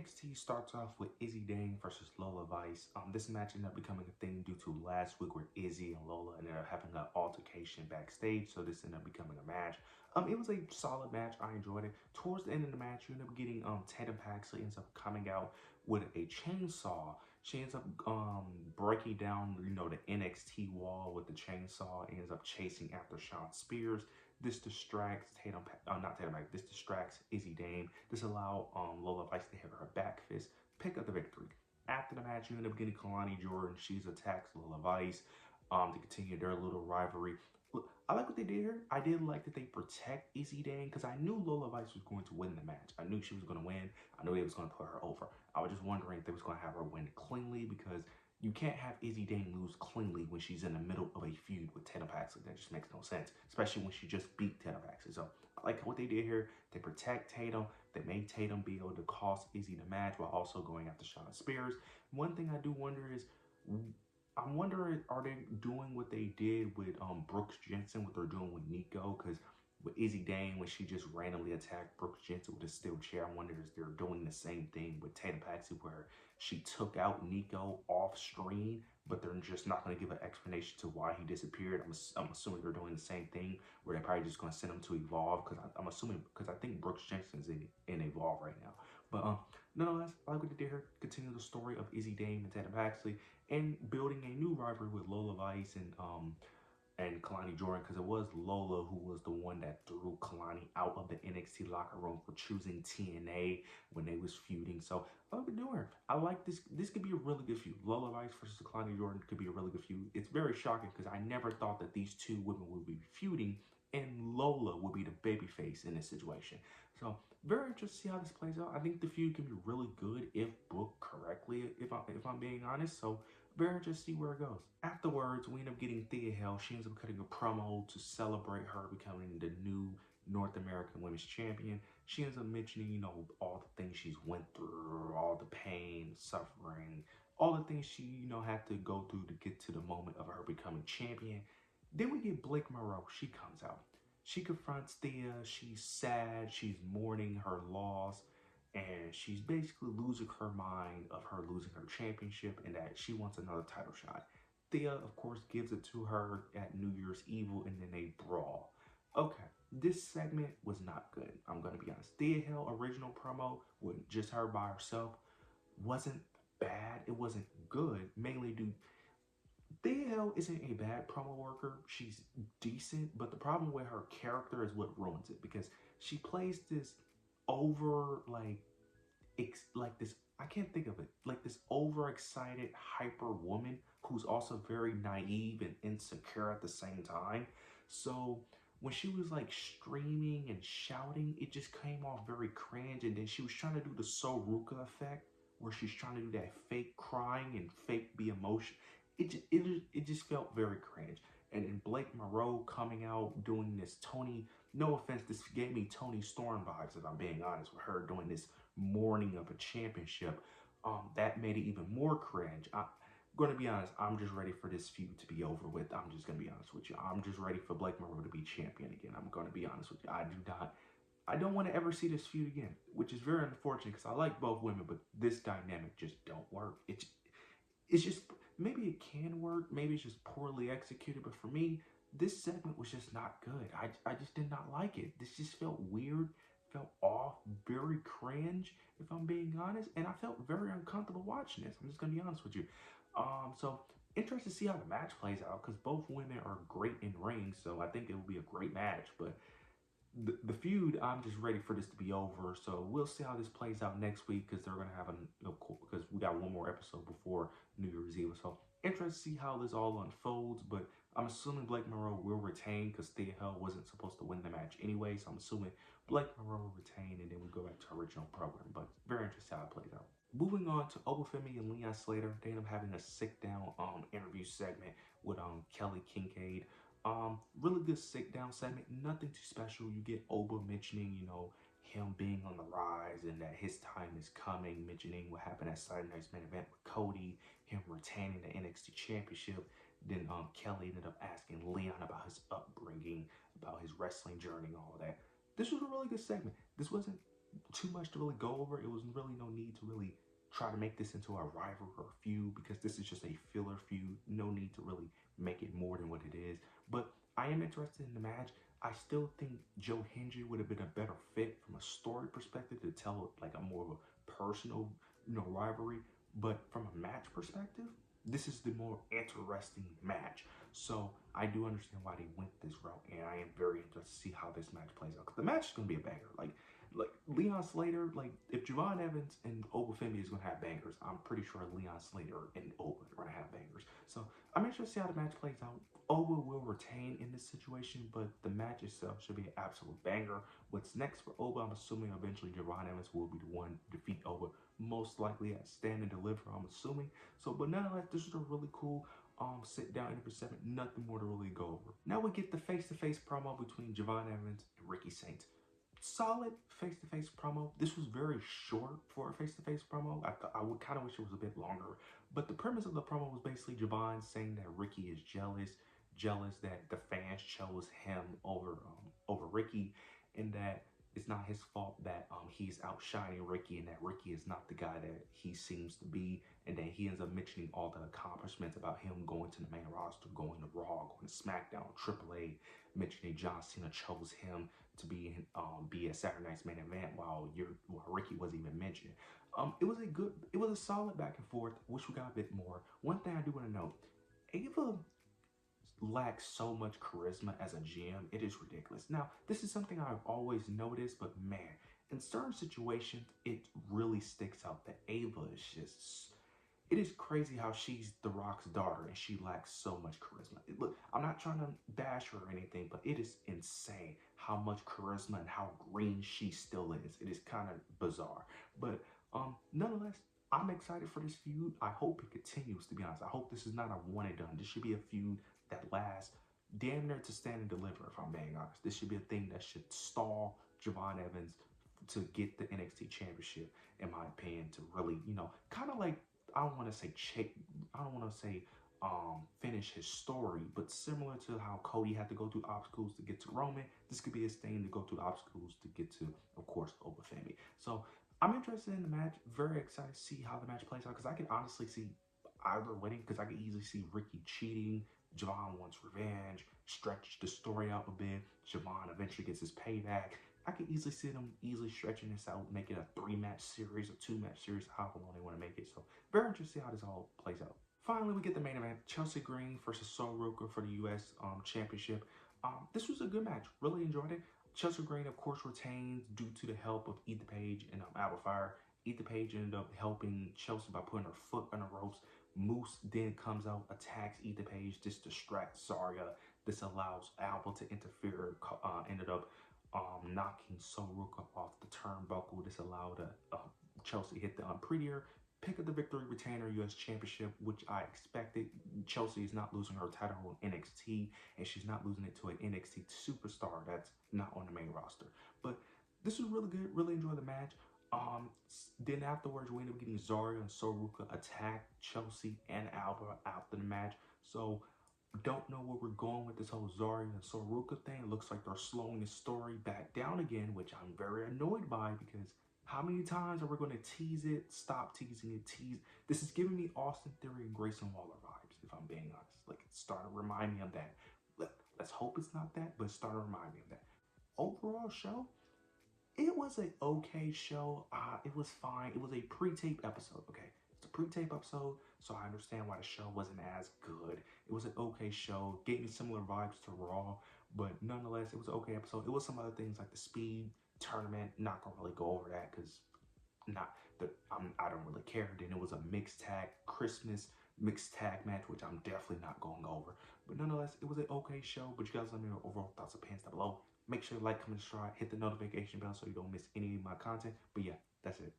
NXT starts off with Izzy Dane versus Lola Vice. This match ended up becoming a thing due to last week where Izzy and Lola ended up having an altercation backstage, so this ended up becoming a match. It was a solid match. I enjoyed it. Towards the end of the match, you end up getting Tatum Paxley ends up coming out with a chainsaw. She ends up breaking down, the NXT wall with the chainsaw. Ends up chasing after Shawn Spears. This distracts this distracts Izzy Dane. This allowed Lola Vice to hit her back fist, pick up the victory. After the match, you end up getting Kalani Jordan. She's attacks Lola Vice to continue their little rivalry. Look, I like what they did here. I did like that they protect Izzy Dane because I knew Lola Vice was going to win the match. I knew she was going to win. I knew they was going to put her over. I was just wondering if they was going to have her win cleanly because you can't have Izzy Dane lose cleanly when she's in the middle of a feud with Tatum Paxley. That just makes no sense, especially when she just beat Tatum Paxley. So I like what they did here. They protect Tatum. They made Tatum be able to cost Izzy the match while also going after Shawn Spears. One thing I do wonder is, I'm wondering, are they doing what they did with Brooks Jensen, what they're doing with Nico? Because with Izzy Dane, when she just randomly attacked Brooks Jensen with a steel chair, I wonder if they're doing the same thing with Tatum Paxley, where she took out Nico off screen, but they're just not going to give an explanation to why he disappeared. I'm assuming they're doing the same thing, where they're probably just going to send him to Evolve, because I'm assuming, because I think Brooks Jensen's in Evolve right now. But nonetheless, I like what they did here. Continue the story of Izzy Dane and Tatum Paxley, and building a new rivalry with Lola Vice and Kalani Jordan, because it was Lola who was the one that threw Kalani out of the NXT locker room for choosing TNA when they was feuding. So I like what they're doing. I like this. This could be a really good feud. Lola Vice versus Kalani Jordan could be a really good feud. It's very shocking because I never thought that these two women would be feuding and Lola would be the babyface in this situation. So very interested to see how this plays out. I think the feud can be really good if booked correctly, if I'm being honest. So very interested to see where it goes. Afterwards, we end up getting Thea Hale. She ends up cutting a promo to celebrate her becoming the new North American Women's Champion. She ends up mentioning, all the things she's went through, all the pain, suffering, all the things she, had to go through to get to the moment of her becoming champion. Then we get Blake Moreau. She comes out. She confronts Thea. She's sad. She's mourning her loss. And she's basically losing her mind of her losing her championship and that she wants another title shot. Thea, of course, gives it to her at New Year's Evil, and then they brawl. Okay, this segment was not good. I'm going to be honest. Thea Hale original promo with just her by herself wasn't bad. It wasn't good, mainly due. Thea Hale isn't a bad promo worker. She's decent, but the problem with her character is what ruins it, because she plays this over like this, I can't think of it, like this overexcited hyper woman who's also very naive and insecure at the same time. So when she was like streaming and shouting, it just came off very cringe. And then she was trying to do the Soruka effect, where she's trying to do that fake crying and fake be emotion. It just felt very cringe. And then Blake Moreau coming out doing this Tony, no offense, this gave me Tony Storm vibes, if I'm being honest, with her doing this mourning of a championship. That made it even more cringe. I'm going to be honest, I'm just ready for this feud to be over with. I'm just going to be honest with you. I'm just ready for Blake Moreau to be champion again. I'm going to be honest with you. I don't want to ever see this feud again, which is very unfortunate because I like both women, but this dynamic just don't work. It's just, maybe it can work, maybe it's just poorly executed, but for me, this segment was just not good. I just did not like it. This just felt weird, felt off, very cringe, if I'm being honest, and I felt very uncomfortable watching this. I'm just going to be honest with you. So interested to see how the match plays out, because both women are great in ring, so I think it will be a great match, but the feud, I'm just ready for this to be over. So we'll see how this plays out next week, because they're going to have because we got one more episode before New Year's Eve. So interested to see how this all unfolds, but I'm assuming Blake Moreau will retain, because Thea Hale wasn't supposed to win the match anyway. So I'm assuming Blake Moreau will retain, and then we go back to our original program. But very interested how it plays out. Moving on to Obafemi and Leon Slater, they end up having a sit down interview segment with Kelly Kincaid. Really good sit down segment, nothing too special. You get Oba mentioning, him being on the rise and that his time is coming, mentioning what happened at Saturday Night's main event with Cody, him retaining the NXT Championship. Then Kelly ended up asking Leon about his upbringing, about his wrestling journey, and all that. This was a really good segment. This wasn't too much to really go over. It was really no need to really try to make this into a rival or feud because this is just a filler feud. No need to really make it more than what it is. But I am interested in the match. I still think Joe Hendry would have been a better fit from a story perspective to tell like a more of a personal, rivalry. But from a match perspective, this is the more interesting match. So I do understand why they went this route, and I am very interested to see how this match plays out. Because the match is going to be a banger. Like Leon Slater, like if Javon Evans and Oba Femi is gonna have bangers, I'm pretty sure Leon Slater and Oba are gonna have bangers. So I'm interested to see how the match plays out. Oba will retain in this situation, but the match itself should be an absolute banger. What's next for Oba? I'm assuming eventually Javon Evans will be the one to defeat Oba, most likely at Stand and Deliver. I'm assuming. So, but nonetheless, this is a really cool sit down interview segment. Nothing more to really go over. Now we get the face-to-face promo between Javon Evans and Ricky Saints. Solid face-to-face promo. This was very short for a face-to-face promo. I would kind of wish it was a bit longer. But the premise of the promo was basically Javon saying that Ricky is jealous that the fans chose him over Ricky, and that it's not his fault that he's outshining Ricky, and that Ricky is not the guy that he seems to be, and then he ends up mentioning all the accomplishments about him going to the main roster, going to Raw, going to SmackDown, AAA, mentioning John Cena chose him to be a Saturday Night's Main Event while Ricky wasn't even mentioned. It was a solid back and forth. Wish we got a bit more. One thing I do want to note, Ava lacks so much charisma as a GM. It is ridiculous. Now, this is something I've always noticed, but man, in certain situations, it really sticks out that Ava is just. It is crazy how she's The Rock's daughter and she lacks so much charisma. Look, I'm not trying to bash her or anything, but it is insane how much charisma and how green she still is. It is kind of bizarre. But nonetheless, I'm excited for this feud. I hope it continues, to be honest. I hope this is not a one and done. This should be a feud that lasts damn near to Stand and Deliver, if I'm being honest. This should be a thing that should stall Javon Evans to get the NXT championship, in my opinion, to really, kind of like, I don't want to say I don't want to say finish his story, but similar to how Cody had to go through obstacles to get to Roman, this could be his thing to go through obstacles to get to, of course, Oba Femi. So I'm interested in the match. Very excited to see how the match plays out because I can honestly see either winning because I could easily see Ricky cheating. Javon wants revenge, stretch the story out a bit. Javon eventually gets his payback. I could easily see them easily stretching this out, making a 3-match series or 2-match series, however long they want to make it. So very interested to see how this all plays out. Finally, we get the main event: Chelsea Green versus Sol Ruca for the U.S. Championship. This was a good match. Really enjoyed it. Chelsea Green, of course, retains due to the help of Ethan Page and Alba Fire. Ethan Page ended up helping Chelsea by putting her foot on the ropes. Moose then comes out, attacks Ethan Page. This distracts Zarya. This allows Alba to interfere. Ended up knocking Sol Ruca off the turnbuckle. This allowed Chelsea hit the unprettier, pick up the victory, retain her U.S. Championship, which I expected. Chelsea is not losing her title in NXT, and she's not losing it to an NXT superstar that's not on the main roster. But this was really good. Really enjoyed the match. Then afterwards, we ended up getting Zarya and Sol Ruca attack Chelsea and Alba after the match. So don't know where we're going with this whole Zarya and Sol Ruca thing. It looks like they're slowing the story back down again, which I'm very annoyed by because how many times are we going to tease it, stop teasing it, tease? This is giving me Austin Theory and Grayson Waller vibes, if I'm being honest. Like, it's starting to remind me of that. Let's hope it's not that, but it's starting to remind me of that. Overall show, it was an okay show. It was fine. It was a pre-tape episode, okay? It's a pre-tape episode, so I understand why the show wasn't as good. It was an okay show. Gave me similar vibes to Raw, but nonetheless, it was an okay episode. It was some other things like the speed tournament. Not gonna really go over that because I don't really care. Then it was a Christmas mixed tag match, which I'm definitely not going over. But nonetheless, it was an okay show. But you guys let me know overall thoughts and opinions down below. Make sure to like, comment, subscribe, hit the notification bell so you don't miss any of my content. But yeah, that's it.